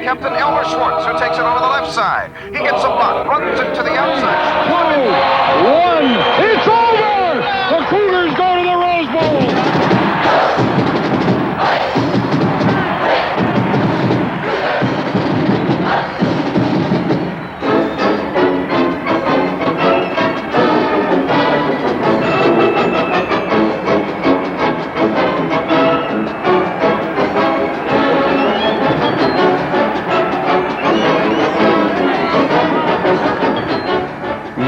captain Elmer Schwartz, who takes it over the left side. He gets a bunt, runs it to the outside. 2, 1, it's over! The Cougars go to the Rose Bowl!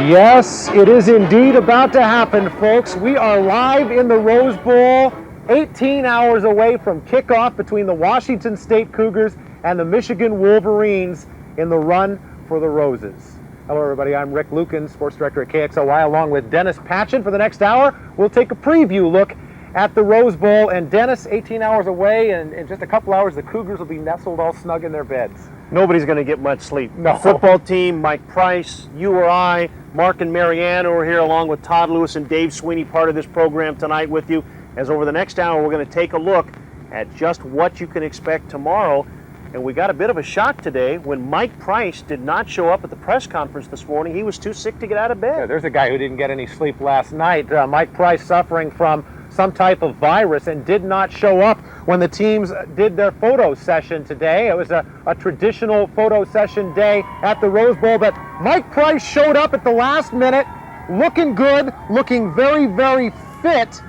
Yes, it is indeed about to happen, folks. We are live in the Rose Bowl, 18 hours away from kickoff between the Washington State Cougars and the Michigan Wolverines in the run for the Roses. Hello, everybody. I'm Rick Lucan, sports director at KXLY, along with Dennis Patchen. For the next hour, we'll take a preview look at the Rose Bowl. And Dennis, 18 hours away, and in just a couple hours, the Cougars will be nestled all snug in their beds. Nobody's going to get much sleep. No. The football team, Mike Price, you or I, Mark and Marianne are here along with Todd Lewis and Dave Sweeney, part of this program tonight with you. As over the next hour, we're going to take a look at just what you can expect tomorrow. And we got a bit of a shock today when Mike Price did not show up at the press conference this morning. He was too sick to get out of bed. Yeah, there's a guy who didn't get any sleep last night. Mike Price suffering from some type of virus and did not show up when the teams did their photo session today. It was a traditional photo session day at the Rose Bowl, but Mike Price showed up at the last minute, looking good, looking very, very fit,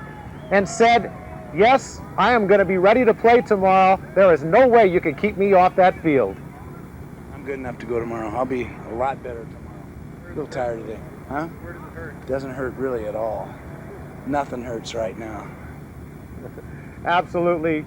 and said, yes, I am going to be ready to play tomorrow. There is no way you can keep me off that field. I'm good enough to go tomorrow. I'll be a lot better tomorrow. A little tired today. Huh? Where does it hurt? Doesn't hurt really at all. Nothing hurts right now. Absolutely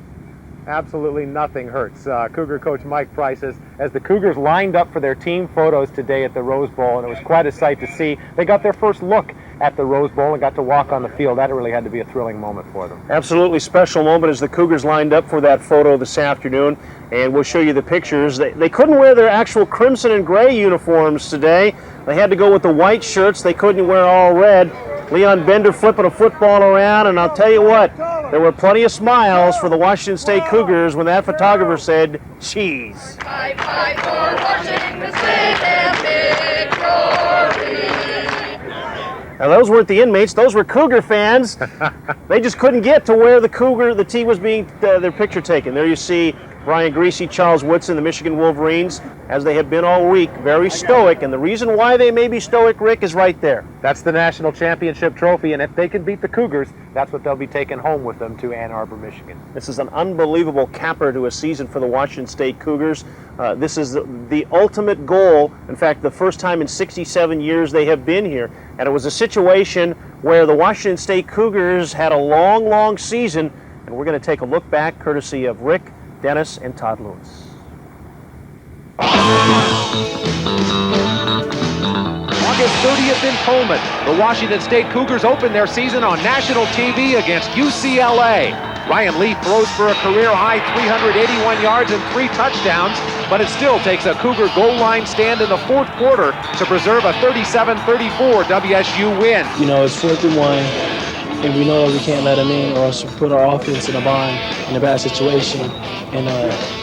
nothing hurts. Cougar coach Mike Price, as the Cougars lined up for their team photos today at the Rose Bowl, and it was quite a sight to see. They got their first look at the Rose Bowl and got to walk on the field. That really had to be a thrilling moment for them. Absolutely special moment as the Cougars lined up for that photo this afternoon, and we'll show you the pictures. They couldn't wear their actual crimson and gray uniforms today. They had to go with the white shirts. They couldn't wear all red. Leon Bender flipping a football around, and I'll tell you what, there were plenty of smiles for the Washington State Cougars when that photographer said, cheese. Fight for Washington State and victory. Now those weren't the inmates, those were Cougar fans. They just couldn't get to where the team was being, their picture taken. There you see Brian Greasy, Charles Woodson, the Michigan Wolverines, as they have been all week, very stoic. And the reason why they may be stoic, Rick, is right there. That's the national championship trophy, and if they can beat the Cougars, that's what they'll be taking home with them to Ann Arbor, Michigan. This is an unbelievable capper to a season for the Washington State Cougars. This is the ultimate goal. In fact, the first time in 67 years they have been here. And it was a situation where the Washington State Cougars had a long, long season. And we're going to take a look back courtesy of Rick, Dennis, and Todd Lewis. August 30th in Pullman, the Washington State Cougars open their season on national TV against UCLA. Ryan Leaf throws for a career-high 381 yards and 3 touchdowns, but it still takes a Cougar goal line stand in the fourth quarter to preserve a 37-34 WSU win. You know, it's 4th and 1. And we know that we can't let them in or else put our offense in a bind, in a bad situation. And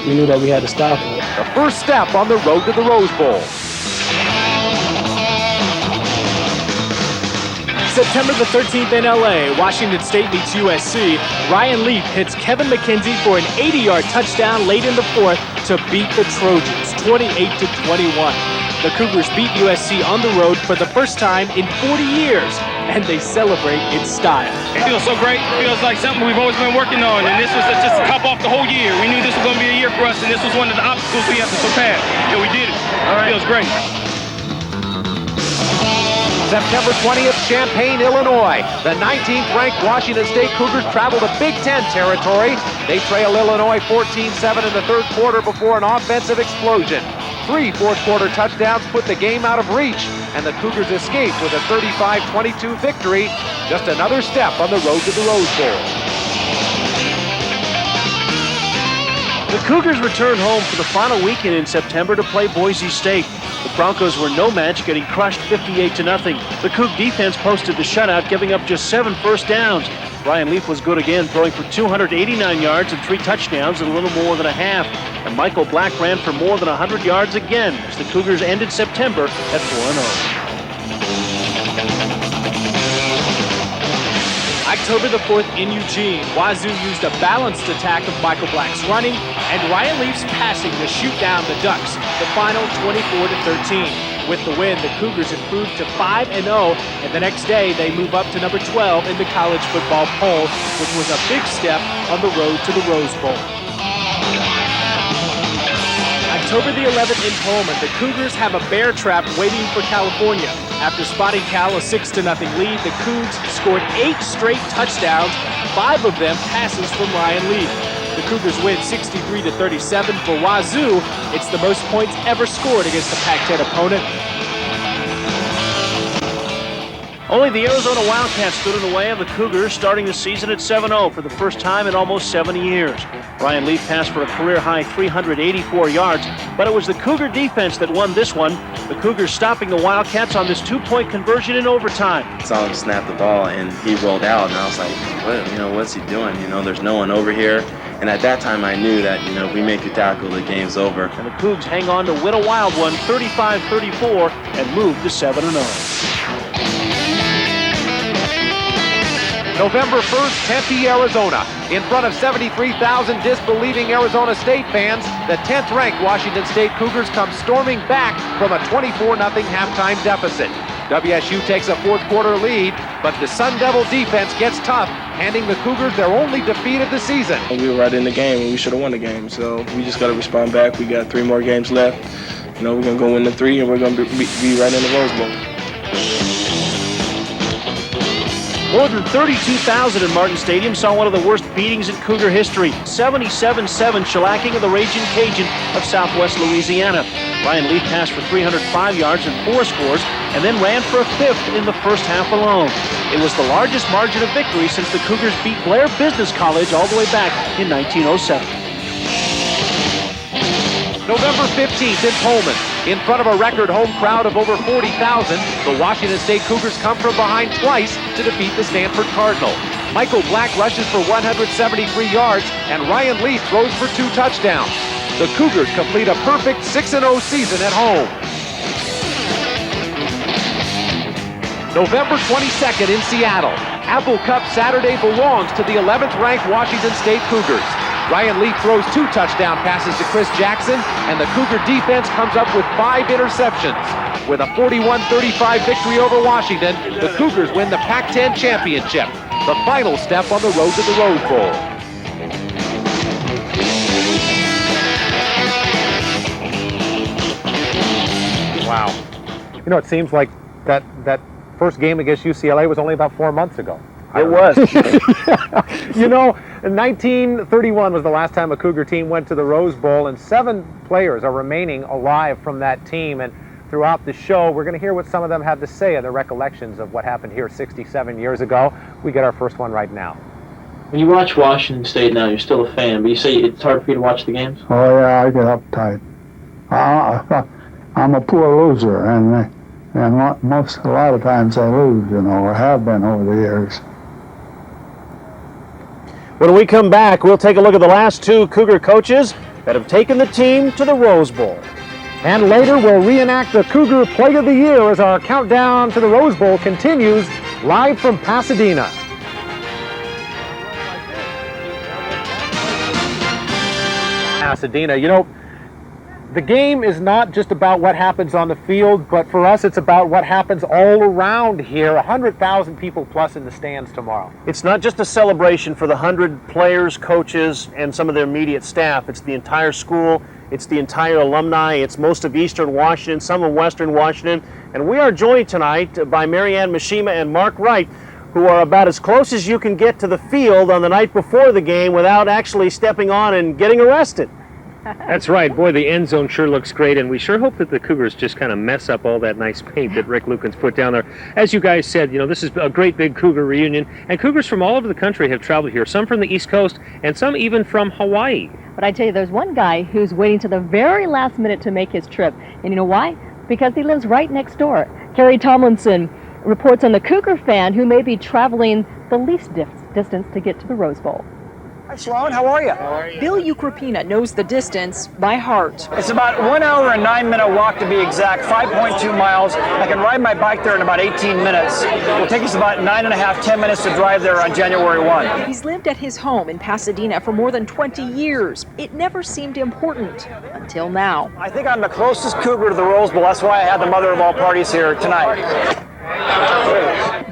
we knew that we had to stop them. The first step on the road to the Rose Bowl. September the 13th in LA, Washington State meets USC. Ryan Leaf hits Kevin McKenzie for an 80-yard touchdown late in the fourth to beat the Trojans, 28-21. The Cougars beat USC on the road for the first time in 40 years, and they celebrate in style. It feels so great. It feels like something we've always been working on, and this was just a top off the whole year. We knew this was going to be a year for us, and this was one of the obstacles we have to surpass, and we did it. All right. It feels great. September 20th, Champaign, Illinois. The 19th-ranked Washington State Cougars travel to Big Ten territory. They trail Illinois 14-7 in the third quarter before an offensive explosion. 3 fourth-quarter touchdowns put the game out of reach, and the Cougars escape with a 35-22 victory. Just another step on the road to the Rose Bowl. The Cougars return home for the final weekend in September to play Boise State. The Broncos were no match, getting crushed 58-0. The Coug defense posted the shutout, giving up just 7 first downs. Ryan Leaf was good again, throwing for 289 yards and 3 touchdowns in a little more than a half. And Michael Black ran for more than 100 yards again as the Cougars ended September at 4-0. October the 4th in Eugene, Wazoo used a balanced attack of Michael Black's running and Ryan Leaf's passing to shoot down the Ducks. The final 24-13. With the win, the Cougars improved to 5-0, and the next day they move up to number 12 in the college football poll, which was a big step on the road to the Rose Bowl. October the 11th in Pullman, the Cougars have a bear trap waiting for California. After spotting Cal a 6-0 lead, the Cougs scored 8 straight touchdowns, 5 of them passes from Ryan Leaf. The Cougars win 63-37 for Wazoo. It's the most points ever scored against a Pac-10 opponent. Only the Arizona Wildcats stood in the way of the Cougars, starting the season at 7-0 for the first time in almost 70 years. Ryan Leaf passed for a career-high 384 yards, but it was the Cougar defense that won this one. The Cougars stopping the Wildcats on this 2-point conversion in overtime. I saw him snap the ball, and he rolled out, and I was like, what's he doing? There's no one over here. And at that time, I knew that, if we make a tackle, the game's over. And the Cougs hang on to win a wild one, 35-34, and move to 7-0. November 1st, Tempe, Arizona. In front of 73,000 disbelieving Arizona State fans, the 10th-ranked Washington State Cougars come storming back from a 24-0 halftime deficit. WSU takes a fourth-quarter lead, but the Sun Devil defense gets tough, handing the Cougars their only defeat of the season. We were right in the game, and we should have won the game, so we just got to respond back. We got 3 more games left. We're going to go win the 3, and we're going to be right in the Rose Bowl. More than 32,000 in Martin Stadium saw one of the worst beatings in Cougar history. 77-7 shellacking of the Ragin' Cajun of Southwest Louisiana. Ryan Leaf passed for 305 yards and 4 scores, and then ran for a 5th in the first half alone. It was the largest margin of victory since the Cougars beat Blair Business College all the way back in 1907. November 15th in Pullman. In front of a record home crowd of over 40,000, the Washington State Cougars come from behind twice to defeat the Stanford Cardinal. Michael Black rushes for 173 yards, and Ryan Leaf throws for 2 touchdowns. The Cougars complete a perfect 6-0 season at home. November 22nd in Seattle. Apple Cup Saturday belongs to the 11th-ranked Washington State Cougars. Ryan Leaf throws 2 touchdown passes to Chris Jackson, and the Cougar defense comes up with 5 interceptions. With a 41-35 victory over Washington, the Cougars win the Pac-10 championship, the final step on the road to the Rose Bowl. Wow. It seems like that first game against UCLA was only about 4 months ago. It was. 1931 was the last time a Cougar team went to the Rose Bowl, and 7 players are remaining alive from that team. And throughout the show, we're going to hear what some of them have to say of their recollections of what happened here 67 years ago. We get our first one right now. When you watch Washington State now, you're still a fan, but you say it's hard for you to watch the games? Oh, yeah, I get uptight. I'm a poor loser, and a lot of times I lose, or have been over the years. When we come back, we'll take a look at the last 2 Cougar coaches that have taken the team to the Rose Bowl. And later, we'll reenact the Cougar Play of the Year as our countdown to the Rose Bowl continues live from Pasadena. Pasadena, the game is not just about what happens on the field, but for us it's about what happens all around here. 100,000 people plus in the stands tomorrow. It's not just a celebration for the 100 players, coaches, and some of their immediate staff. It's the entire school, it's the entire alumni, it's most of Eastern Washington, some of Western Washington, and we are joined tonight by Marianne Mishima and Mark Wright, who are about as close as you can get to the field on the night before the game without actually stepping on and getting arrested. That's right. Boy, the end zone sure looks great, and we sure hope that the Cougars just kind of mess up all that nice paint that Rick Lucan's put down there. As you guys said, this is a great big Cougar reunion, and Cougars from all over the country have traveled here, some from the East Coast and some even from Hawaii. But I tell you, there's one guy who's waiting to the very last minute to make his trip, and you know why? Because he lives right next door. Kerry Tomlinson reports on the Cougar fan who may be traveling the least distance. distance to get to the Rose Bowl. Hi, Sloan. How are you? Bill Ucropina knows the distance by heart. It's about 1 hour and 9-minute walk to be exact, 5.2 miles. I can ride my bike there in about 18 minutes. It will take us about 9.5, 10 minutes to drive there on January 1. He's lived at his home in Pasadena for more than 20 years. It never seemed important until now. I think I'm the closest Cougar to the Rose Bowl. That's why I had the mother of all parties here tonight.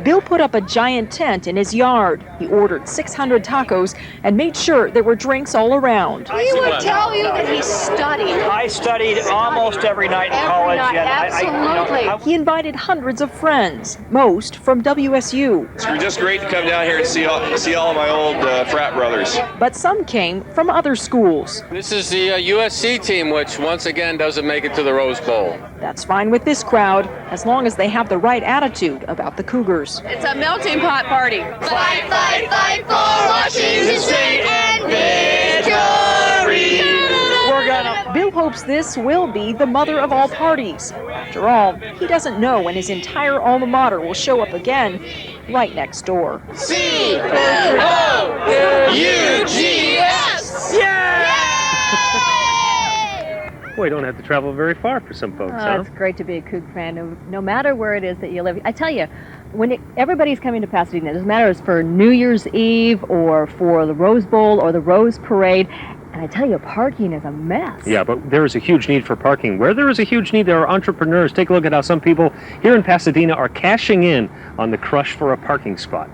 Bill put up a giant tent in his yard. He ordered 600 tacos and made sure there were drinks all around. He would tell you that he studied. I studied almost every night in college. Absolutely. He invited hundreds of friends, most from WSU. It's just great to come down here and see all of my old frat brothers. But some came from other schools. This is the USC team, which once again doesn't make it to the Rose Bowl. That's fine with this crowd, as long as they have the right attitude about the Cougars. It's a melting pot party. Fight, fight, fight for Washington State and victory. Bill hopes this will be the mother of all parties. After all, he doesn't know when his entire alma mater will show up again right next door. C-O-U-G-S! Yeah! Boy, you don't have to travel very far for some folks, huh? It's great to be a Coug fan, no matter where it is that you live. I tell you, when everybody's coming to Pasadena, it doesn't matter if it's for New Year's Eve or for the Rose Bowl or the Rose Parade, and I tell you, parking is a mess. Yeah, but there is a huge need for parking. Where there is a huge need, there are entrepreneurs. Take a look at how some people here in Pasadena are cashing in on the crush for a parking spot.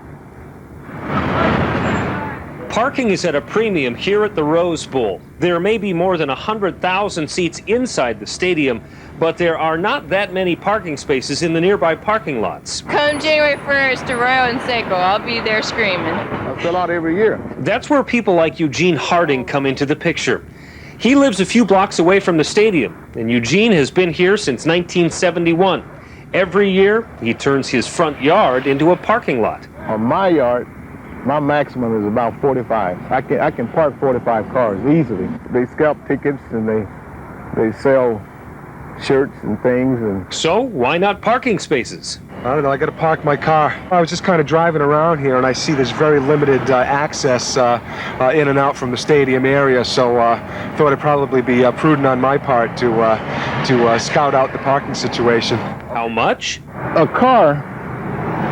Parking is at a premium here at the Rose Bowl. There may be more than 100,000 seats inside the stadium, but there are not that many parking spaces in the nearby parking lots. Come January 1st to Royal and Seco, I'll be there screaming. I fill out every year. That's where people like Eugene Harding come into the picture. He lives a few blocks away from the stadium, and Eugene has been here since 1971. Every year, he turns his front yard into a parking lot. On my yard, my maximum is about 45. I can park 45 cars easily. They scalp tickets and they sell shirts and things. And so why not parking spaces? I don't know, I got to park my car. I was just kind of driving around here and I see there's very limited access in and out from the stadium area, so thought it'd probably be prudent on my part to scout out the parking situation. How much? A car,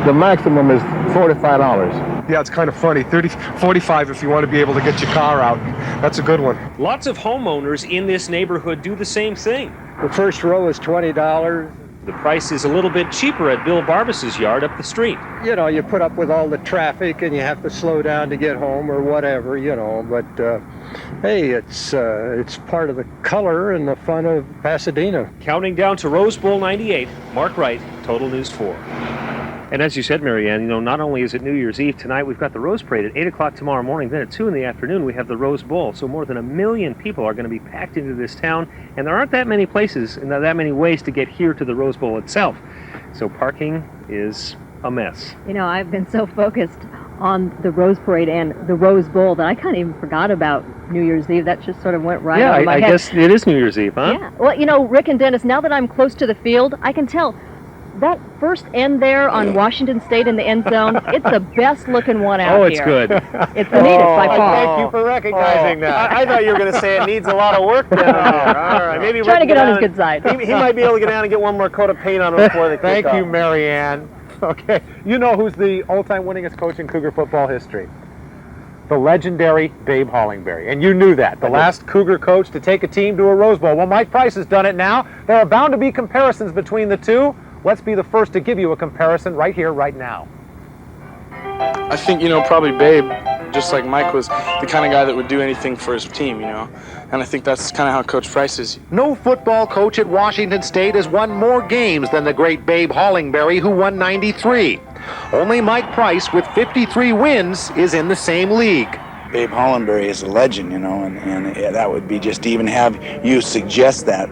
the maximum is $45. Yeah, it's kind of funny. 45 if you want to be able to get your car out. That's a good one. Lots of homeowners in this neighborhood do the same thing. The first row is $20. The price is a little bit cheaper at Bill Barbas's yard up the street. You know, you put up with all the traffic and you have to slow down to get home or whatever, you know, but hey, it's part of the color and the fun of Pasadena. Counting down to Rose Bowl 98, Mark Wright, Total News 4. And as you said, Marianne, you know, not only is it New Year's Eve tonight, we've got the Rose Parade at 8 o'clock tomorrow morning. Then at 2 in the afternoon, we have the Rose Bowl. So more than 1 million people are going to be packed into this town. And there aren't that many places and that many ways to get here to the Rose Bowl itself. So parking is a mess. You know, I've been so focused on the Rose Parade and the Rose Bowl that I kind of even forgot about New Year's Eve. That just sort of went right over my head. I guess it is New Year's Eve, huh? Yeah. Well, you know, Rick and Dennis, now that I'm close to the field, I can tell that first end there on Washington State in the end zone, it's the best looking one out here. Oh, it's good. It's the neatest by far. Thank you for recognizing that. I thought you were going to say it needs a lot of work down there. All right. Maybe trying to get on his good side. He might be able to get down and get one more coat of paint on him before they kick off. Thank you, Marianne. Okay, you know who's the all-time winningest coach in Cougar football history? The legendary Babe Hollingberry. And you knew that. The last Cougar coach to take a team to a Rose Bowl. Well, Mike Price has done it now. There are bound to be comparisons between the two. Let's be the first to give you a comparison right here, right now. I think, you know, probably Babe, just like Mike, was the kind of guy that would do anything for his team, you know. And I think that's kind of how Coach Price is. No football coach at Washington State has won more games than the great Babe Hollingberry, who won 93. Only Mike Price, with 53 wins, is in the same league. Babe Hollingberry is a legend, you know, and that would be just to even have you suggest that,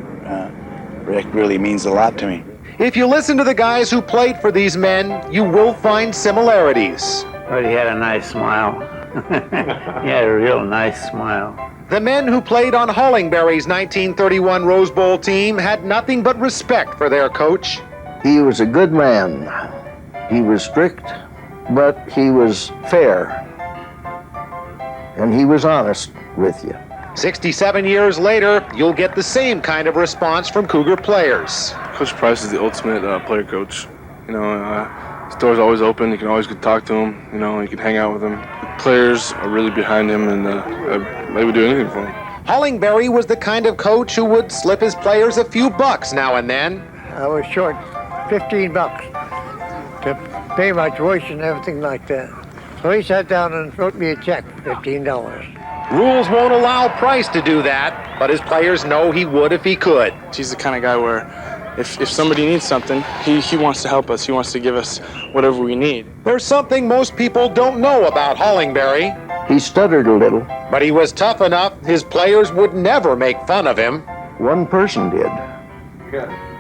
Rick, really means a lot to me. If you listen to the guys who played for these men, you will find similarities. But he had a nice smile. He had a real nice smile. The men who played on Hollingberry's 1931 Rose Bowl team had nothing but respect for their coach. He was a good man. He was strict, but he was fair. and he was honest with you. 67 years later, you'll get the same kind of response from Cougar players. Coach Price is the ultimate player coach. You know, his door's always open. You can always go talk to him. You know, you can hang out with him. The players are really behind him, and they would do anything for him. Hollingberry was the kind of coach who would slip his players a few bucks now and then. I was short 15 bucks to pay my tuition and everything like that. So he sat down and wrote me a check for $15. Rules won't allow Price to do that, but his players know he would if he could. He's the kind of guy where if somebody needs something, he wants to help us. He wants to give us whatever we need. There's something most people don't know about Hollingberry. He stuttered a little. But he was tough enough, his players would never make fun of him. One person did.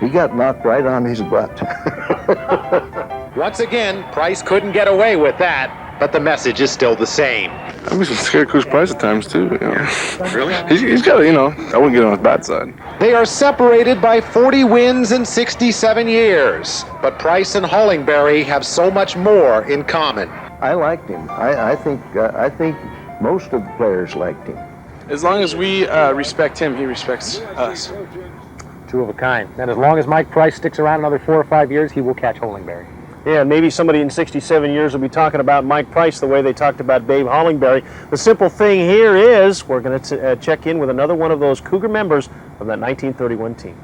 He got knocked right on his butt. Once again, Price couldn't get away with that, but the message is still the same. I'm just scared of Coach Price at times, too. You know. Really? He's got, you know, I wouldn't get on his bad side. They are separated by 40 wins in 67 years, but Price and Hollingberry have so much more in common. I liked him. I think most of the players liked him. As long as we respect him, he respects us. Two of a kind. And as long as Mike Price sticks around another 4 or 5 years, he will catch Hollingberry. Yeah, maybe somebody in 67 years will be talking about Mike Price the way they talked about Babe Hollingberry. The simple thing here is we're going to check in with another one of those Cougar members of that 1931 team.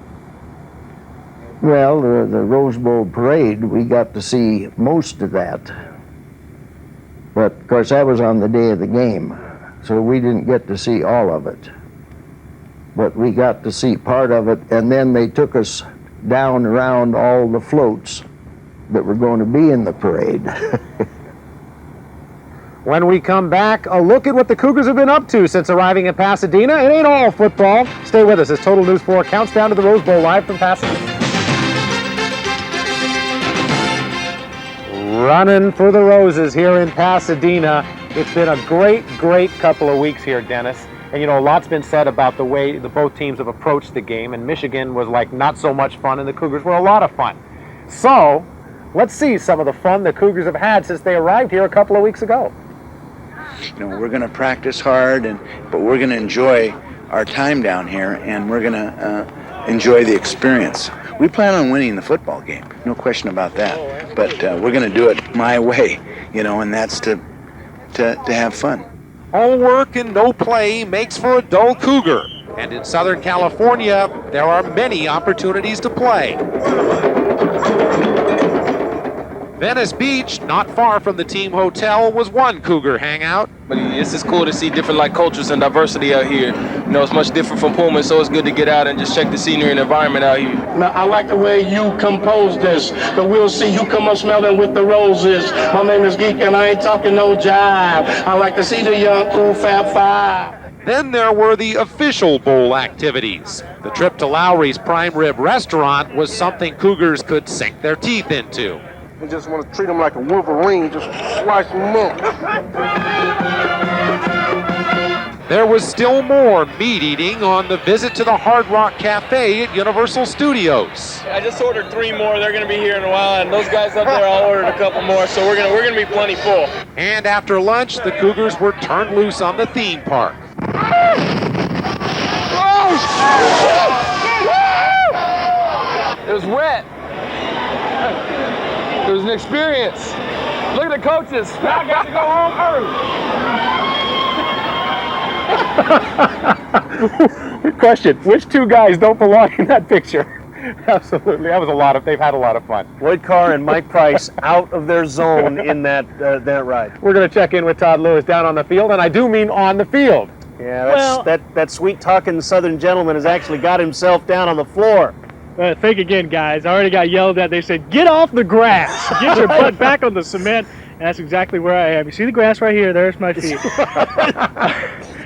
Well, the Rose Bowl parade, we got to see most of that. But, of course, that was on the day of the game, so we didn't get to see all of it. But we got to see part of it, and then they took us down around all the floats that were going to be in the parade. When we come back, a look at what the Cougars have been up to since arriving in Pasadena. It ain't all football. Stay with us as Total News 4 counts down to the Rose Bowl live from Pasadena. Running for the roses here in Pasadena. It's been a great, great couple of weeks here, Dennis. And you know, a lot's been said about the way the both teams have approached the game, and Michigan was like not so much fun, and the Cougars were a lot of fun. So, let's see some of the fun the Cougars have had since they arrived here a couple of weeks ago. You know, we're going to practice hard, but we're going to enjoy our time down here, and we're going to enjoy the experience. We plan on winning the football game, no question about that. But we're going to do it my way, you know, and that's to have fun. All work and no play makes for a dull Cougar. And in Southern California, there are many opportunities to play. Venice Beach, not far from the team hotel, was one Cougar hangout. But it's just cool to see different cultures and diversity out here. You know, it's much different from Pullman, so it's good to get out and just check the scenery and environment out here. Now, I like the way you compose this, but we'll see you come up smelling with the roses. My name is Geek and I ain't talking no jive. I like to see the young cool Fab Five. Then there were the official bowl activities. The trip to Lowry's Prime Rib restaurant was something Cougars could sink their teeth into. We just want to treat them like a Wolverine, just slice them up. There was still more meat eating on the visit to the Hard Rock Cafe at Universal Studios. I just ordered 3 more. They're going to be here in a while, and those guys up there all ordered a couple more, so we're going to be plenty full. And after lunch, the Cougars were turned loose on the theme park. It was wet. It was an experience. Look at the coaches. I got to go home early. Good question. Which two guys don't belong in that picture? Absolutely. That was they've had a lot of fun. Lloyd Carr and Mike Price out of their zone in that ride. We're going to check in with Todd Lewis down on the field, and I do mean on the field. Yeah, that sweet-talking Southern gentleman has actually got himself down on the floor. Think again, guys. I already got yelled at. They said, get off the grass. Get your butt back on the cement. And that's exactly where I am. You see the grass right here? There's my feet.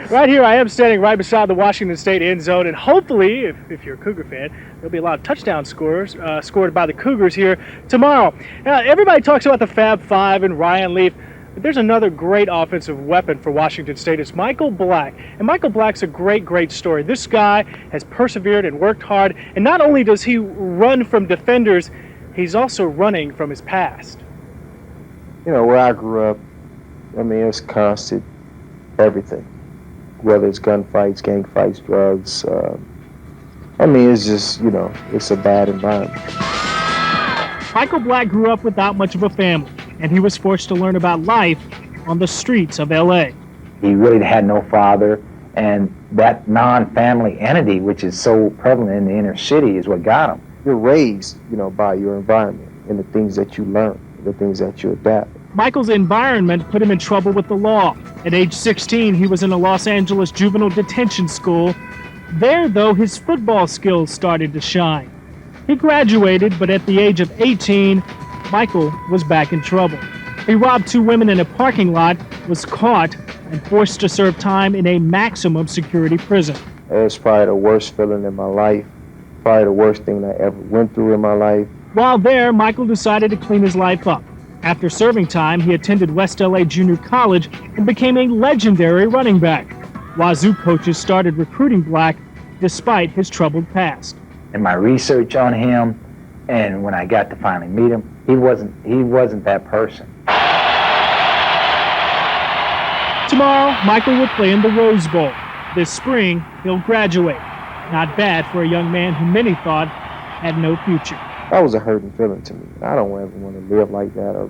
Right here, I am standing right beside the Washington State end zone. And hopefully, if you're a Cougar fan, there'll be a lot of touchdown scores scored by the Cougars here tomorrow. Everybody talks about the Fab Five and Ryan Leaf. But there's another great offensive weapon for Washington State. It's Michael Black. And Michael Black's a great, great story. This guy has persevered and worked hard. And not only does he run from defenders, he's also running from his past. You know, where I grew up, I mean, it was constant everything, whether it's gunfights, gang fights, drugs. I mean, it's just, it's a bad environment. Michael Black grew up without much of a family, and he was forced to learn about life on the streets of L.A. He really had no father, and that non-family entity, which is so prevalent in the inner city, is what got him. You're raised, by your environment and the things that you learn, the things that you adapt. Michael's environment put him in trouble with the law. At age 16, he was in a Los Angeles juvenile detention school. There, though, his football skills started to shine. He graduated, but at the age of 18, Michael was back in trouble. He robbed 2 women in a parking lot, was caught, and forced to serve time in a maximum security prison. It's probably the worst feeling in my life, probably the worst thing I ever went through in my life. While there, Michael decided to clean his life up. After serving time, he attended West LA Junior College and became a legendary running back. Wazoo coaches started recruiting Black despite his troubled past. In my research on him, and when I got to finally meet him, he wasn't that person. Tomorrow, Michael will play in the Rose Bowl. This spring, he'll graduate. Not bad for a young man who many thought had no future. That was a hurting feeling to me. I don't ever want to live like that or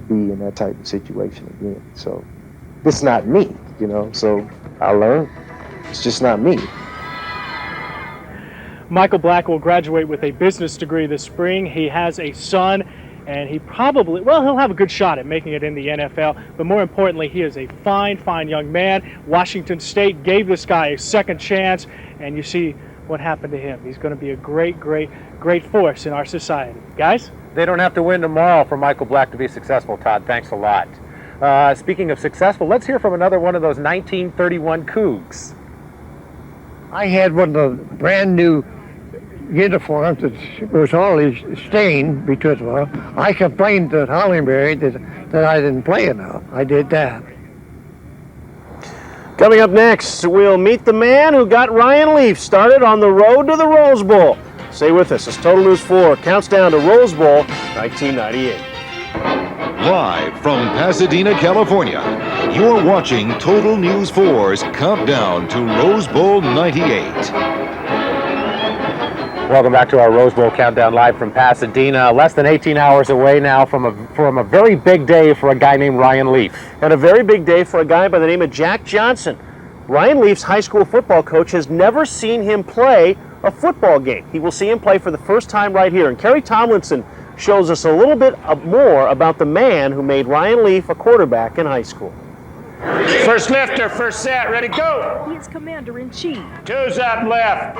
be in that type of situation again. So it's not me, so I learned it's just not me. Michael Black will graduate with a business degree this spring. He has a son, and he'll have a good shot at making it in the NFL, but more importantly, he is a fine, fine young man. Washington State gave this guy a second chance, and you see what happened to him. He's going to be a great, great, great force in our society. Guys? They don't have to win tomorrow for Michael Black to be successful, Todd. Thanks a lot. Speaking of successful, let's hear from another one of those 1931 Cougs. I had one of the brand new uniforms that was always stained because I complained to Hollenberry that I didn't play enough. I did that. Coming up next, we'll meet the man who got Ryan Leaf started on the road to the Rose Bowl. Stay with us as Total News 4 counts down to Rose Bowl 1998. Live from Pasadena, California, you're watching Total News 4's countdown to Rose Bowl 98. Welcome back to our Rose Bowl countdown live from Pasadena. Less than 18 hours away now from a very big day for a guy named Ryan Leaf. And a very big day for a guy by the name of Jack Johnson. Ryan Leaf's high school football coach has never seen him play a football game. He will see him play for the first time right here. And Kerry Tomlinson shows us a little bit more about the man who made Ryan Leaf a quarterback in high school. First lifter, first set, ready, go! He is commander-in-chief. 2's up left.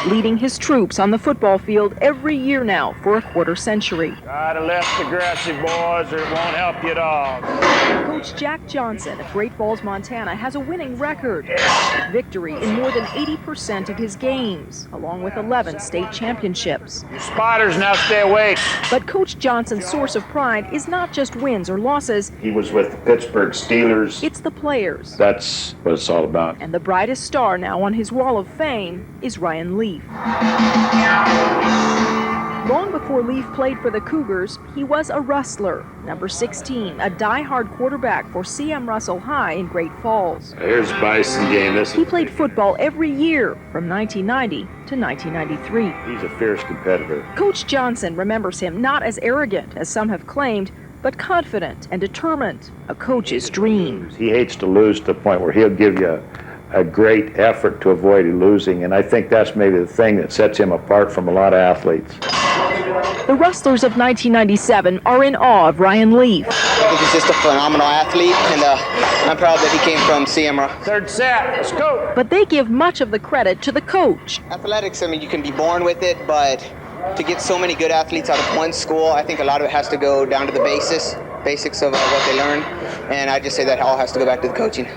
Leading his troops on the football field every year now for a quarter century. Try to left aggressive, boys, or it won't help you at all. Coach Jack Johnson of Great Falls, Montana has a winning record. Victory in more than 80% of his games, along with 11 state championships. You spotters, now stay awake. But Coach Johnson's source of pride is not just wins or losses. He was with the Pittsburgh Steelers. It's the players. That's what it's all about. And the brightest star now on his wall of fame is Ryan Leaf. Long before Leaf played for the Cougars, he was a rustler. Number 16, a die-hard quarterback for C.M. Russell High in Great Falls. Here's Bison game. He played football every year from 1990 to 1993. He's a fierce competitor. Coach Johnson remembers him not as arrogant as some have claimed, but confident and determined, a coach's dream. He hates to lose to the point where he'll give you a great effort to avoid losing, and I think that's maybe the thing that sets him apart from a lot of athletes. The Rustlers of 1997 are in awe of Ryan Leaf. I think he's just a phenomenal athlete, and I'm proud that he came from CM. Third set, let's go. But they give much of the credit to the coach. Athletics, I mean, you can be born with it, but to get so many good athletes out of one school, I think a lot of it has to go down to the basics of what they learn, and I just say that all has to go back to the coaching.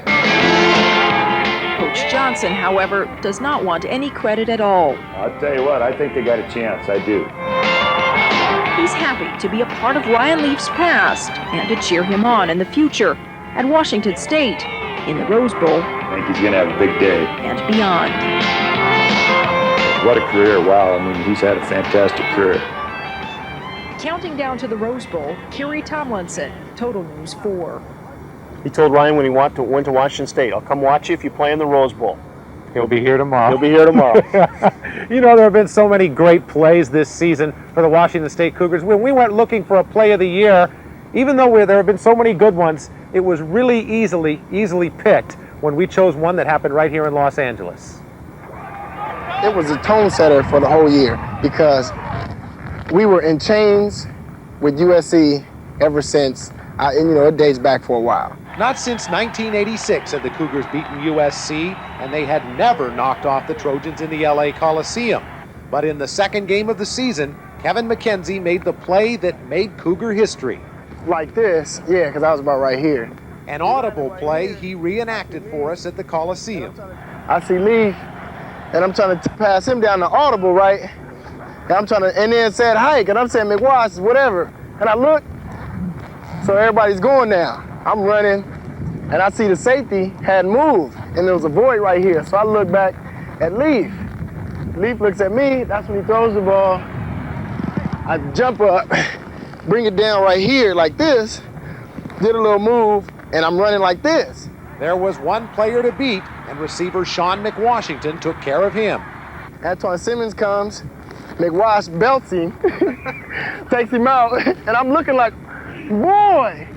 Coach Johnson, however, does not want any credit at all. I'll tell you what, I think they got a chance, I do. He's happy to be a part of Ryan Leaf's past and to cheer him on in the future at Washington State, in the Rose Bowl, I think he's going to have a big day. And beyond. What a career, wow, I mean, he's had a fantastic career. Counting down to the Rose Bowl, Kerry Tomlinson, Total News 4. He told Ryan when he went to Washington State, "I'll come watch you if you play in the Rose Bowl." He'll be here tomorrow. He'll be here tomorrow. You know, there have been so many great plays this season for the Washington State Cougars. When we went looking for a play of the year, even though there have been so many good ones, it was really easily picked when we chose one that happened right here in Los Angeles. It was a tone setter for the whole year because we were in chains with USC ever since, and, you know, it dates back for a while. Not since 1986 had the Cougars beaten USC, and they had never knocked off the Trojans in the LA Coliseum. But in the second game of the season, Kevin McKenzie made the play that made Cougar history. Like this, yeah, because I was about right here. An audible play he reenacted for us at the Coliseum. I see Lee, and I'm trying to pass him down the audible, right? And and then said hike, and I'm saying McWash, whatever. And I look, so everybody's going now. I'm running, and I see the safety had moved, and there was a void right here. So I look back at Leaf. Leaf looks at me, that's when he throws the ball. I jump up, bring it down right here like this, did a little move, and I'm running like this. There was one player to beat, and receiver Sean McWashington took care of him. Antoine Simmons comes, McWash belts him, takes him out, and I'm looking like, boy!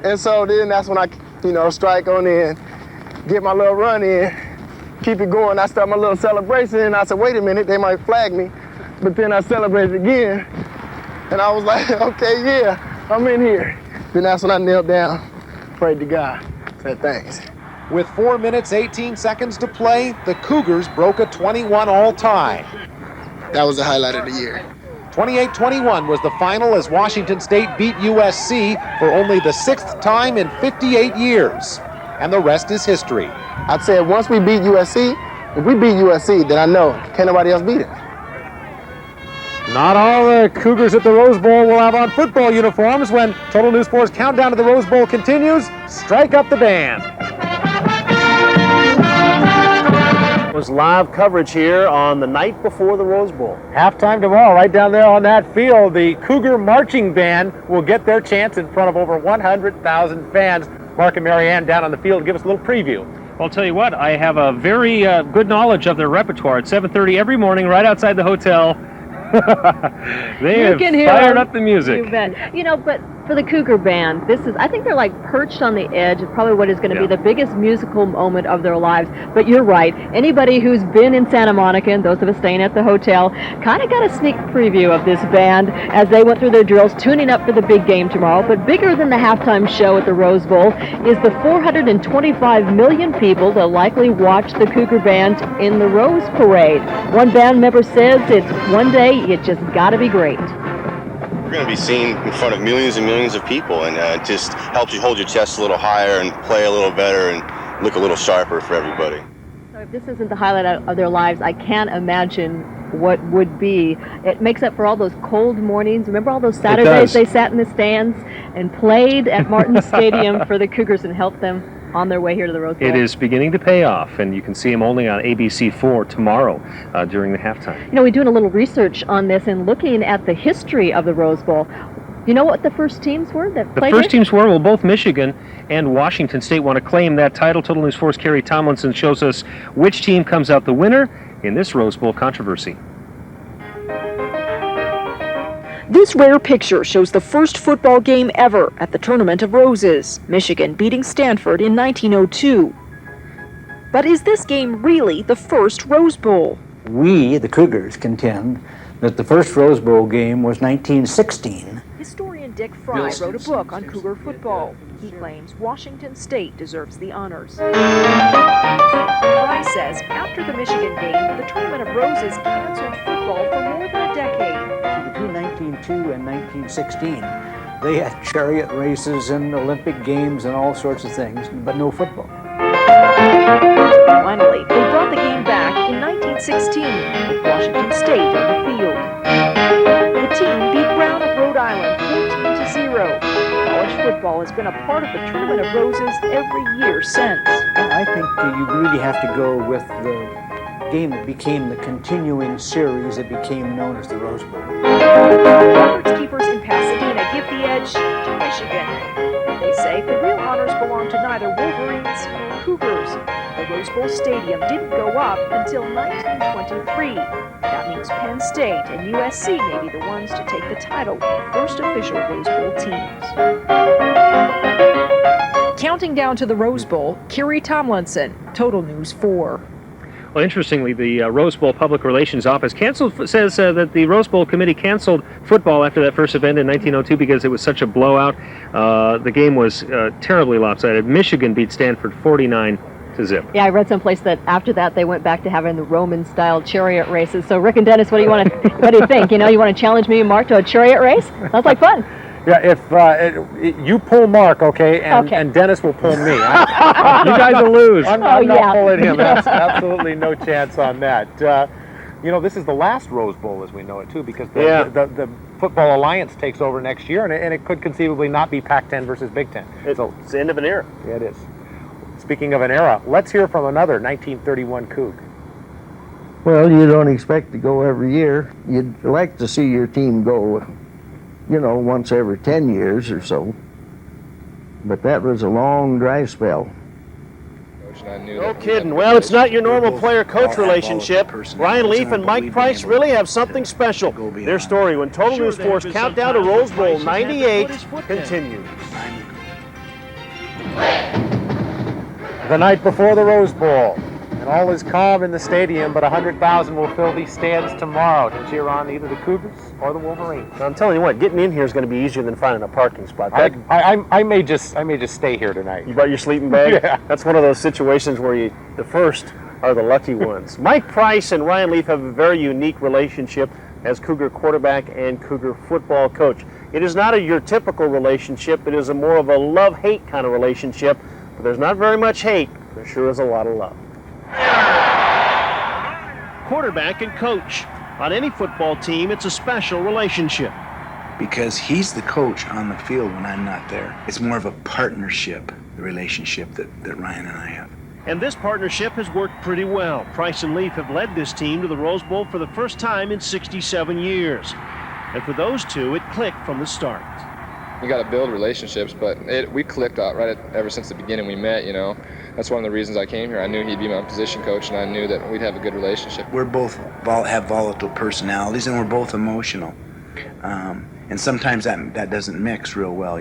And so then that's when I, you know, strike on in, get my little run in, keep it going. I start my little celebration, and I said, wait a minute, they might flag me. But then I celebrated again, and I was like, okay, yeah, I'm in here. Then that's when I knelt down, prayed to God, said thanks. With 4 minutes, 18 seconds to play, the Cougars broke a 21 all tie. That was the highlight of the year. 28-21 was the final as Washington State beat USC for only the 6th time in 58 years. And the rest is history. I'd say once we beat USC, if we beat USC, then I know can't nobody else beat it. Not all the Cougars at the Rose Bowl will have on football uniforms when Total News 4's countdown to the Rose Bowl continues. Strike up the band. It was live coverage here on the night before the Rose Bowl. Halftime tomorrow, right down there on that field, the Cougar Marching Band will get their chance in front of over 100,000 fans. Mark and Marianne down on the field, give us a little preview. Well, I'll tell you what, I have a very good knowledge of their repertoire. At 7:30 every morning, right outside the hotel, they have fired up the music. You bet. You know, but for the Cougar Band, I think they're like perched on the edge of probably what is going to be the biggest musical moment of their lives. But you're right. Anybody who's been in Santa Monica, and those of us staying at the hotel, kind of got a sneak preview of this band as they went through their drills, tuning up for the big game tomorrow. But bigger than the halftime show at the Rose Bowl is the 425 million people that likely watch the Cougar Band in the Rose Parade. One band member says it's one day it just got to be great. We're going to be seen in front of millions and millions of people, and it just helps you hold your chest a little higher and play a little better and look a little sharper for everybody. So if this isn't the highlight of their lives, I can't imagine what would be. It makes up for all those cold mornings. Remember all those Saturdays they sat in the stands and played at Martin Stadium for the Cougars and helped them on their way here to the Rose Bowl? It is beginning to pay off, and you can see them only on ABC4 tomorrow during the halftime. You know, we're doing a little research on this and looking at the history of the Rose Bowl. You know what the first teams were that played The first here? teams were, well, both Michigan and Washington State want to claim that title. Total News 4's Kerry Tomlinson shows us which team comes out the winner in this Rose Bowl controversy. This rare picture shows the first football game ever at the Tournament of Roses, Michigan beating Stanford in 1902. But is this game really the first Rose Bowl? We, the Cougars, contend that the first Rose Bowl game was 1916. Historian Dick Fry wrote a book on Cougar football. He claims Washington State deserves the honors. Fry says after the Michigan game, the Tournament of Roses canceled football for more than a decade. Between 1902 and 1916, they had chariot races and Olympic games and all sorts of things, but no football. Finally, they brought the game back in 1916 with Washington State on the field. The team beat Brown of Rhode Island 14-0. College football has been a part of the Tournament of Roses every year since. I think you really have to go with the game that became the continuing series that became known as the Rose Bowl. Records keepers in Pasadena give the edge to Michigan. They say the real honors belong to neither Wolverines nor Cougars. The Rose Bowl Stadium didn't go up until 1923. That means Penn State and USC may be the ones to take the title of the first official Rose Bowl teams. Counting down to the Rose Bowl, Kiri Tomlinson, Total News 4. Well, interestingly, the Rose Bowl Public Relations Office says that the Rose Bowl committee canceled football after that first event in 1902 because it was such a blowout. The game was terribly lopsided. Michigan beat Stanford 49-0. Yeah, I read someplace that after that they went back to having the Roman-style chariot races. So, Rick and Dennis, what do you want to what do you think? You want to challenge me and Mark to a chariot race? Sounds like fun. Yeah, if you pull Mark, okay, and Dennis will pull me. You guys will lose. I'm not pulling him. That's absolutely no chance on that. This is the last Rose Bowl as we know it, too, because the Football Alliance takes over next year, and it could conceivably not be Pac-10 versus Big Ten. It's the end of an era. Yeah, it is. Speaking of an era, let's hear from another 1931 Coug. Well, you don't expect to go every year. You'd like to see your team go, once every 10 years or so. But that was a long dry spell. No kidding. Well, it's not your normal player-coach relationship. Ryan Leaf and Mike Price really have something special. Their story when Total News 4's Countdown to Rose Bowl 98 continues. The night before the Rose Bowl, and all is calm in the stadium, but 100,000 will fill these stands tomorrow to cheer on either the Cougars or the Wolverines. I'm telling you what, getting in here is going to be easier than finding a parking spot. I may just stay here tonight. You brought your sleeping bag? Yeah. That's one of those situations where the first are the lucky ones. Mike Price and Ryan Leaf have a very unique relationship as Cougar quarterback and Cougar football coach. It is not your typical relationship. It is more of a love-hate kind of relationship. But there's not very much hate. There sure is a lot of love. Quarterback and coach. On any football team, it's a special relationship. Because he's the coach on the field when I'm not there. It's more of a partnership, the relationship that Ryan and I have. And this partnership has worked pretty well. Price and Leaf have led this team to the Rose Bowl for the first time in 67 years. And for those two, it clicked from the start. You got to build relationships, but we clicked out ever since the beginning we met, That's one of the reasons I came here. I knew he'd be my position coach, and I knew that we'd have a good relationship. We're both have volatile personalities, and we're both emotional. And sometimes that doesn't mix real well,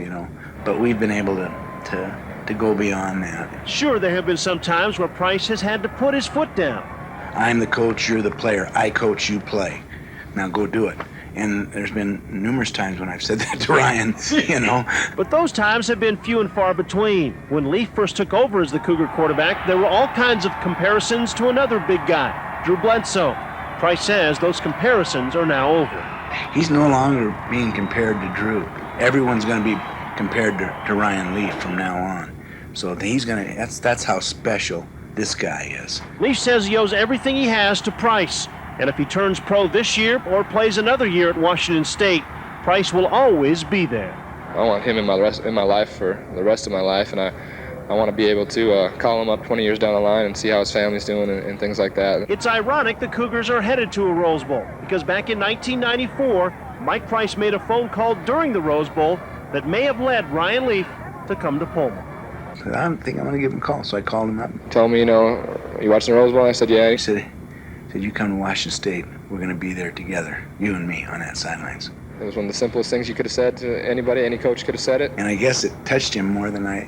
But we've been able to go beyond that. Sure, there have been some times where Price has had to put his foot down. I'm the coach, you're the player. I coach, you play. Now go do it. And there's been numerous times when I've said that to Ryan, But those times have been few and far between. When Leaf first took over as the Cougar quarterback, there were all kinds of comparisons to another big guy, Drew Bledsoe. Price says those comparisons are now over. He's no longer being compared to Drew. Everyone's going to be compared to Ryan Leaf from now on. So that's how special this guy is. Leaf says he owes everything he has to Price. And if he turns pro this year or plays another year at Washington State, Price will always be there. I want him in my life for the rest of my life, and I want to be able to call him up 20 years down the line and see how his family's doing and things like that. It's ironic the Cougars are headed to a Rose Bowl because back in 1994, Mike Price made a phone call during the Rose Bowl that may have led Ryan Leaf to come to Pullman. I don't think I'm going to give him a call, so I called him up. Told me, you watching the Rose Bowl? I said, yeah. He said, you come to Washington State, we're going to be there together, you and me, on that sidelines. It was one of the simplest things you could have said to anybody. Any coach could have said it. And I guess it touched him more than I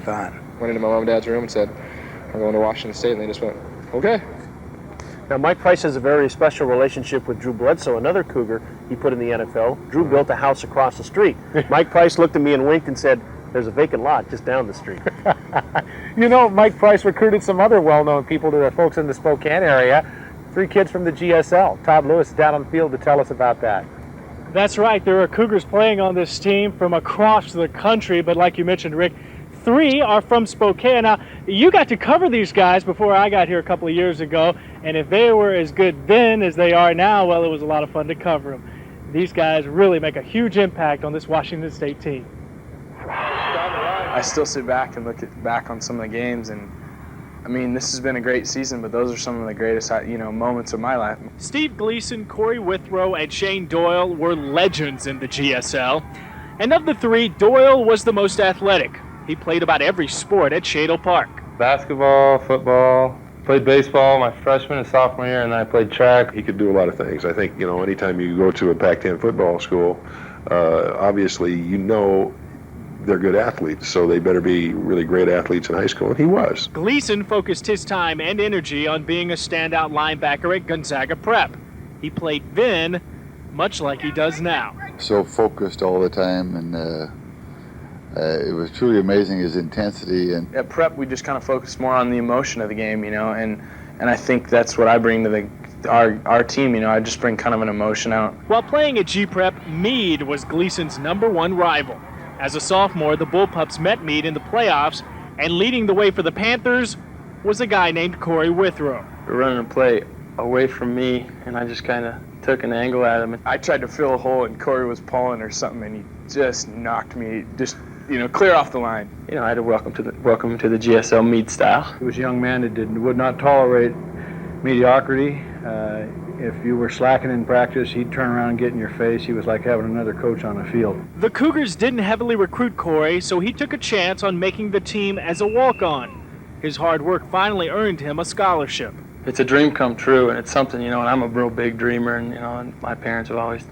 thought. Went into my mom and dad's room and said, I'm going to Washington State, and they just went, okay. Now, Mike Price has a very special relationship with Drew Bledsoe, another Cougar he put in the NFL. Drew built a house across the street. Mike Price looked at me and winked and said, there's a vacant lot just down the street. Mike Price recruited some other well-known people to the folks in the Spokane area. 3 kids from the GSL. Todd Lewis is down on the field to tell us about that. That's right. There are Cougars playing on this team from across the country, but like you mentioned, Rick, 3 are from Spokane. Now, you got to cover these guys before I got here a couple of years ago, and if they were as good then as they are now, well, it was a lot of fun to cover them. These guys really make a huge impact on this Washington State team. I still sit back and look back on some of the games, and I mean, this has been a great season, but those are some of the greatest, moments of my life. Steve Gleason, Corey Withrow, and Shane Doyle were legends in the GSL. And of the 3, Doyle was the most athletic. He played about every sport at Shadle Park. Basketball, football, played baseball my freshman and sophomore year, and then I played track. He could do a lot of things. I think, anytime you go to a Pac-10 football school, obviously, they're good athletes, so they better be really great athletes in high school, and he was. Gleason focused his time and energy on being a standout linebacker at Gonzaga Prep. He played then much like he does now. So focused all the time, and it was truly amazing, his intensity. And at Prep, we just kind of focused more on the emotion of the game, and I think that's what I bring to our team. I just bring kind of an emotion out. While playing at G-Prep, Meade was Gleason's #1 rival. As a sophomore, the Bullpups met Meade in the playoffs, and leading the way for the Panthers was a guy named Corey Withrow. We're running a play away from me, and I just kind of took an angle at him. I tried to fill a hole, and Corey was pulling or something, and he just knocked me clear off the line. I had to welcome him to the GSL Meade style. He was a young man that would not tolerate mediocrity. If you were slacking in practice, he'd turn around and get in your face. He was like having another coach on the field. The Cougars didn't heavily recruit Corey, so he took a chance on making the team as a walk-on. His hard work finally earned him a scholarship. It's a dream come true, and it's something, and I'm a real big dreamer, and my parents have always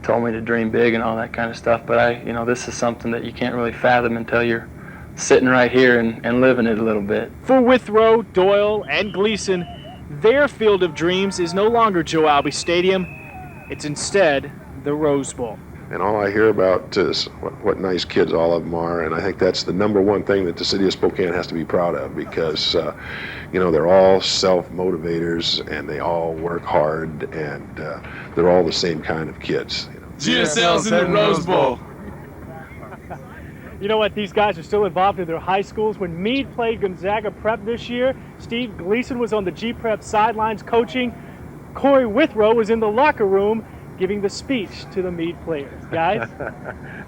told me to dream big and all that kind of stuff, but this is something that you can't really fathom until you're sitting right here and living it a little bit. For Withrow, Doyle, and Gleason, their field of dreams is no longer Joe Albee Stadium. It's instead the Rose Bowl. And all I hear about is what nice kids all of them are, and I think that's the #1 thing that the city of Spokane has to be proud of, because they're all self-motivators and they all work hard, and they're all the same kind of kids. GSL's in the Rose Bowl. You know what? These guys are still involved in their high schools. When Meade played Gonzaga Prep this year, Steve Gleason was on the G-Prep sidelines coaching. Corey Withrow was in the locker room giving the speech to the Meade players. Guys?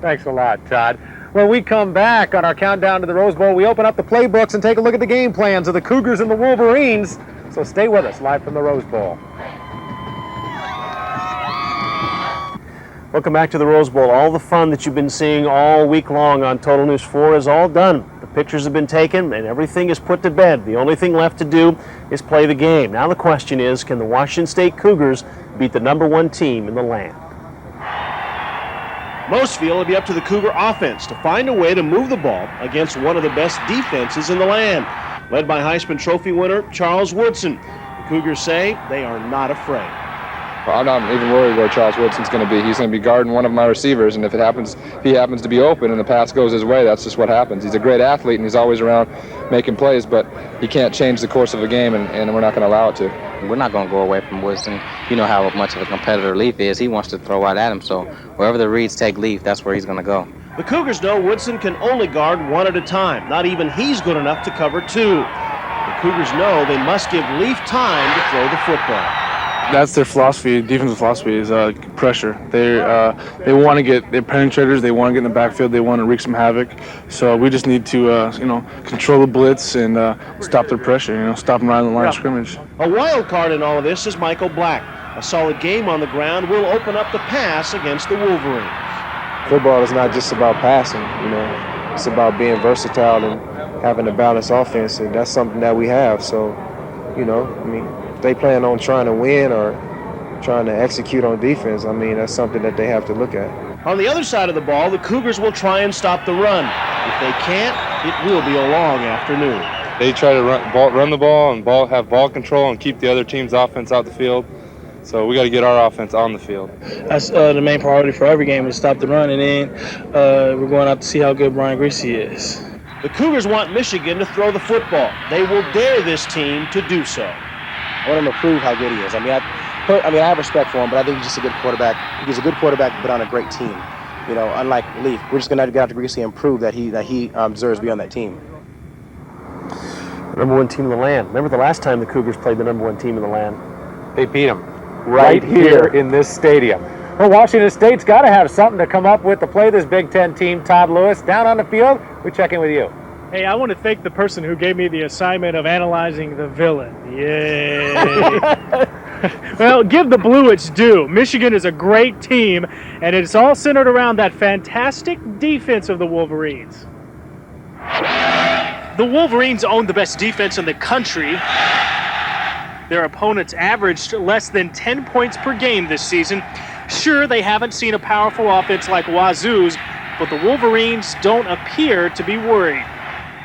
Thanks a lot, Todd. When we come back on our countdown to the Rose Bowl, we open up the playbooks and take a look at the game plans of the Cougars and the Wolverines. So stay with us, live from the Rose Bowl. Welcome back to the Rose Bowl. All the fun that you've been seeing all week long on Total News 4 is all done. The pictures have been taken and everything is put to bed. The only thing left to do is play the game. Now the question is, can the Washington State Cougars beat the #1 team in the land? Most feel it'll be up to the Cougar offense to find a way to move the ball against one of the best defenses in the land, led by Heisman Trophy winner Charles Woodson. The Cougars say they are not afraid. I'm not even worried where Charles Woodson's going to be. He's going to be guarding one of my receivers, and if he happens to be open and the pass goes his way, that's just what happens. He's a great athlete, and he's always around making plays, but he can't change the course of a game, and we're not going to allow it to. We're not going to go away from Woodson. You know how much of a competitor Leaf is. He wants to throw out at him, so wherever the reads take Leaf, that's where he's going to go. The Cougars know Woodson can only guard one at a time. Not even he's good enough to cover two. The Cougars know they must give Leaf time to throw the football. That's their philosophy. Defensive philosophy is pressure. They want to get, they're penetrators. They want to get in the backfield. They want to wreak some havoc. So we just need to control the blitz and stop their pressure. Stop them right on the line of scrimmage. A wild card in all of this is Michael Black. A solid game on the ground will open up the pass against the Wolverines. Football is not just about passing. It's about being versatile and having a balanced offense, and that's something that we have. So, if they plan on trying to win or trying to execute on defense, that's something that they have to look at. On the other side of the ball, the Cougars will try and stop the run. If they can't, it will be a long afternoon. They try to run the ball and have ball control and keep the other team's offense out the field. So we got to get our offense on the field. That's the main priority for every game, is stop the run, and then we're going out to see how good Brian Greasy is. The Cougars want Michigan to throw the football. They will dare this team to do so. I want him to prove how good he is. I have respect for him, but I think he's just a good quarterback. He's a good quarterback, but on a great team. Unlike Leaf, we're just going to get out to Greasy and prove that he deserves to be on that team. #1 team in the land. Remember the last time the Cougars played the #1 team in the land? They beat them right here in this stadium. Well, Washington State's got to have something to come up with to play this Big Ten team. Todd Lewis, down on the field, we check in with you. Hey, I want to thank the person who gave me the assignment of analyzing the villain. Yay! Well, give the Blue its due. Michigan is a great team, and it's all centered around that fantastic defense of the Wolverines. The Wolverines own the best defense in the country. Their opponents averaged less than 10 points per game this season. Sure, they haven't seen a powerful offense like Wazoo's, but the Wolverines don't appear to be worried.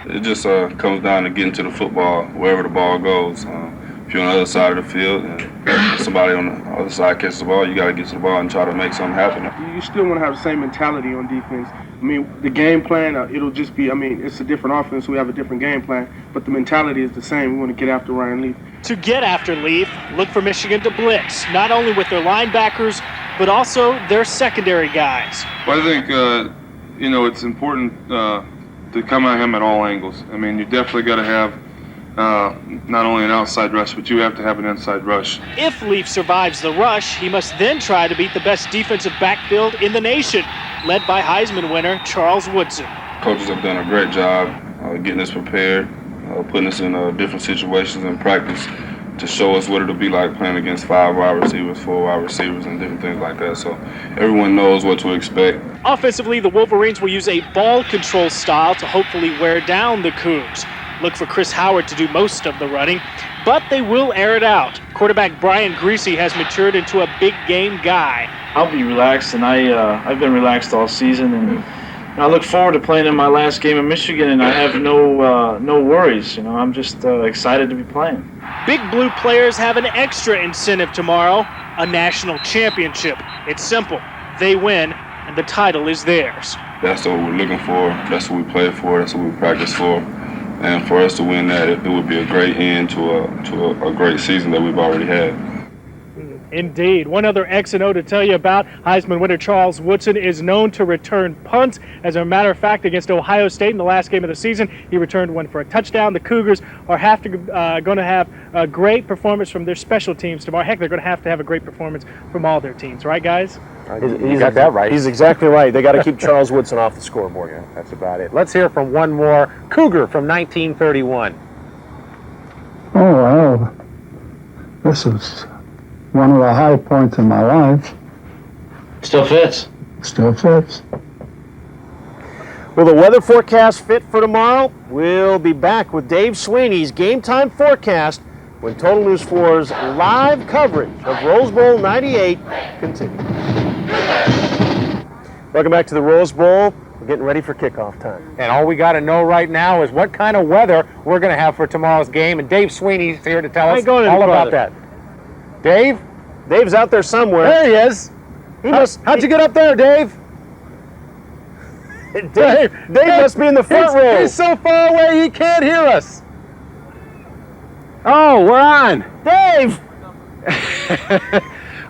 It just comes down to getting to the football wherever the ball goes. If you're on the other side of the field and somebody on the other side catches the ball, you got to get to the ball and try to make something happen. You still want to have the same mentality on defense. I mean, the game plan, it'll just be, it's a different offense. We have a different game plan, but the mentality is the same. We want to get after Ryan Leaf. To get after Leaf, look for Michigan to blitz, not only with their linebackers, but also their secondary guys. Well, I think, it's important to come at him at all angles. I mean, you definitely got to have not only an outside rush, but you have to have an inside rush. If Leaf survives the rush, he must then try to beat the best defensive backfield in the nation, led by Heisman winner Charles Woodson. Coaches have done a great job getting us prepared, putting us in different situations in practice to show us what it'll be like playing against 5 wide receivers, 4 wide receivers, and different things like that. So everyone knows what to expect. Offensively, the Wolverines will use a ball control style to hopefully wear down the Cougs. Look for Chris Howard to do most of the running, but they will air it out. Quarterback Brian Greasy has matured into a big game guy. I'll be relaxed, and I've been relaxed all season, and I look forward to playing in my last game in Michigan, and I have no worries. I'm just excited to be playing. Big Blue players have an extra incentive tomorrow, a national championship. It's simple. They win, and the title is theirs. That's what we're looking for. That's what we play for. That's what we practice for. And for us to win that, it would be a great end to a great season that we've already had. Indeed. One other X and O to tell you about. Heisman winner Charles Woodson is known to return punts. As a matter of fact, against Ohio State in the last game of the season, he returned one for a touchdown. The Cougars are going to have a great performance from their special teams tomorrow. Heck, they're going to have a great performance from all their teams. Right, guys? You got that right. He's exactly right. They got to keep Charles Woodson off the scoreboard. Yeah, that's about it. Let's hear from one more Cougar from 1931. Oh, well, this is one of the high points in my life. Still fits. Still fits. Will the weather forecast fit for tomorrow? We'll be back with Dave Sweeney's Game Time Forecast when Total News 4's live coverage of Rose Bowl 98 continues. Welcome back to the Rose Bowl. We're getting ready for kickoff time. And all we got to know right now is what kind of weather we're going to have for tomorrow's game. And Dave Sweeney's here to tell us all about that. Dave? Dave's out there somewhere. There he is. How'd you get up there, Dave? Dave must be in the front row. He's so far away he can't hear us. Oh, we're on. Dave!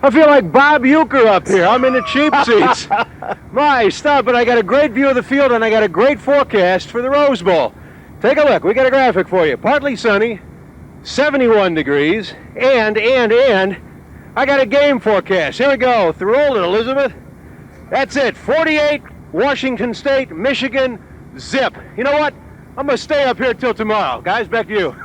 I feel like Bob Uecker up here. I'm in the cheap seats. My, stop it. I got a great view of the field, and I got a great forecast for the Rose Bowl. Take a look. We got a graphic for you. Partly sunny, 71 degrees, and I got a game forecast. Here we go. Roll it, Elizabeth. That's it. 48, Washington State, Michigan, zip. You know what? I'm going to stay up here till tomorrow. Guys, back to you.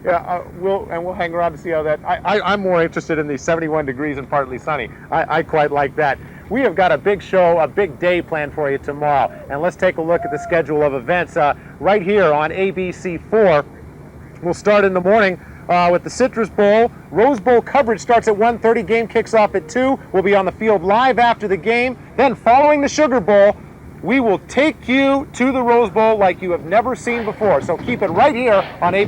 Yeah, we'll hang around to see how that. I'm more interested in the 71 degrees and partly sunny. I quite like that. We have got a big show, a big day planned for you tomorrow. And let's take a look at the schedule of events right here on ABC4. We'll start in the morning with the Citrus Bowl. Rose Bowl coverage starts at 1:30. Game kicks off at 2. We'll be on the field live after the game. Then following the Sugar Bowl, we will take you to the Rose Bowl like you have never seen before. So keep it right here on ABC.